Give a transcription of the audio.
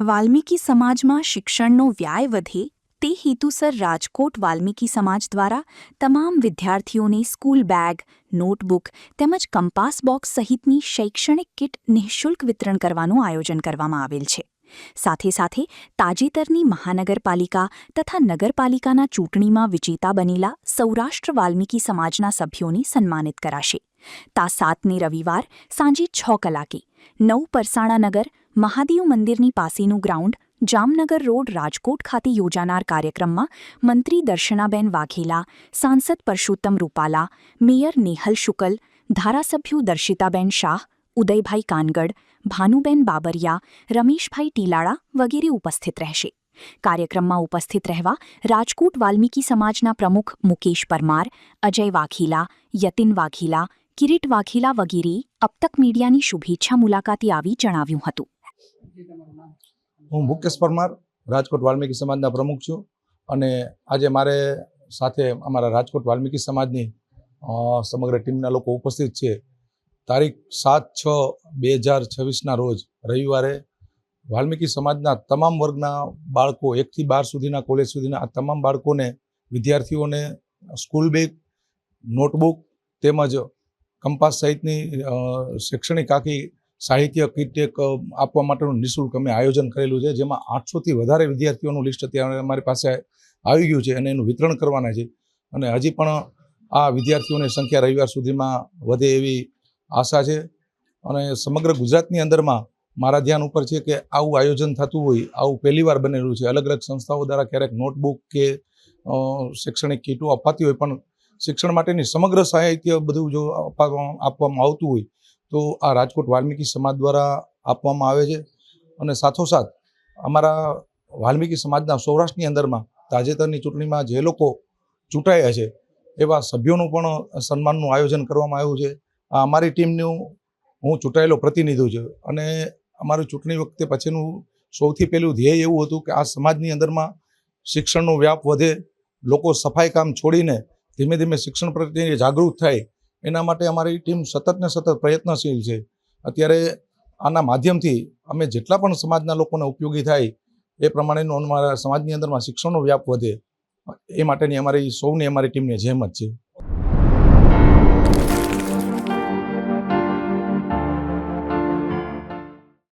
વાલ્મીકી સમાજમાં શિક્ષણનો વ્યાય વધે તે હેતુસર રાજકોટ વાલ્મીકી સમાજ દ્વારા તમામ વિદ્યાર્થીઓને સ્કૂલ બેગ, નોટબુક તેમજ કંપાસ બોક્સ સહિતની શૈક્ષણિક કિટ નિઃશુલ્ક વિતરણ કરવાનું આયોજન કરવામાં આવેલ છે. સાથે સાથે તાજેતરની મહાનગરપાલિકા તથા નગરપાલિકાના ચૂંટણીમાં વિજેતા બનેલા સૌરાષ્ટ્ર વાલ્મીકી સમાજના સભ્યોને સન્માનિત કરાશે. તા 7 રવિવાર સાંજે 6 કલાકે 9 પરસાણા નગર મહાદેવ મંદિરની પાસેનું ગ્રાઉન્ડ જામનગર રોડ રાજકોટ ખાતે યોજાનાર કાર્યક્રમમાં મંત્રી દર્શનાબેન વાઘેલા, સાંસદ પરસોત્તમ રૂપાલા, મેયર નેહલ શુકલ, ધારાસભ્યો દર્શિતાબેન શાહ, ઉદયભાઈ કાનગડ, ભાનુબેન બાબરિયા, રમેશભાઈ ટીલાળા વગેરે ઉપસ્થિત રહેશે. કાર્યક્રમમાં ઉપસ્થિત રહેવા રાજકોટ વાલ્મીકી સમાજના પ્રમુખ મુકેશ પરમાર, અજય વાઘેલા, યતિન વાઘેલા, કિરીટ વાઘેલા વગેરે અબતક મીડિયાની શુભેચ્છા મુલાકાતે આવી જણાવ્યું હતું. હું મુકેશ પરમાર રાજકોટ વાલ્મીકી સમાજના પ્રમુખ છું અને આજે મારે સાથે અમારા રાજકોટ વાલ્મીકી સમાજની સમગ્ર ટીમના લોકો ઉપસ્થિત છે. તારીખ 7/6/2026 રોજ રવિવારે વાલ્મીકી સમાજના તમામ વર્ગના બાળકો 1 થી 12 સુધીના કોલેજ સુધીના આ તમામ બાળકોને વિદ્યાર્થીઓને સ્કૂલ બેગ, નોટબુક તેમજ કંપાસ સહિતની શૈક્ષણિક આખી સાહિત્ય કીટ એક આપવા માટેનું નિઃશુલ્ક અમે આયોજન કરેલું છે, જેમાં 800 થી વધારે વિદ્યાર્થીઓનું લિસ્ટ અત્યારે અમારી પાસે આવી ગયું છે અને એનું વિતરણ કરવાના છે. અને હજી પણ આ વિદ્યાર્થીઓની સંખ્યા રવિવાર સુધીમાં વધે એવી આશા છે. અને સમગ્ર ગુજરાતની અંદરમાં મારા ધ્યાન ઉપર છે કે આવું આયોજન થતું હોય, આવું પહેલીવાર બનેલું છે. અલગ અલગ સંસ્થાઓ દ્વારા ક્યારેક નોટબુક કે શૈક્ષણિક કીટો અપાતી હોય, પણ શિક્ષણ માટેની સમગ્ર સાહિત્ય બધું જો આપવામાં આવતું હોય તો આ રાજકોટ વાલ્મીકી સમાજ દ્વારા આપવામાં આવે છે. અને સાથોસાથ અમારા વાલ્મીકી સમાજના સૌરાષ્ટ્રની અંદરમાં તાજેતરની ચૂંટણીમાં જે લોકો ચૂંટાયા છે એવા સભ્યોનું પણ સન્માનનું આયોજન કરવામાં આવ્યું છે. આ અમારી ટીમનું હું ચૂંટાયેલો પ્રતિનિધિ છું અને અમારી ચૂંટણી વખતે પછીનું સૌથી પહેલું ધ્યેય એવું હતું કે આ સમાજની અંદરમાં શિક્ષણનો વ્યાપ વધે, લોકો સફાઈ કામ છોડીને ધીમે ધીમે શિક્ષણ પ્રત્યે જાગૃત થાય, એના માટે અમારી ટીમ સતત ને સતત પ્રયત્નશીલ છે. અત્યારે આના માધ્યમથી અમે જેટલા પણ સમાજના લોકોને ઉપયોગી થાય એ પ્રમાણેનું અમારા સમાજની અંદરમાં શિક્ષણનો વ્યાપ વધે એ માટેની અમારી સૌની અમારી ટીમની જહેમત છે.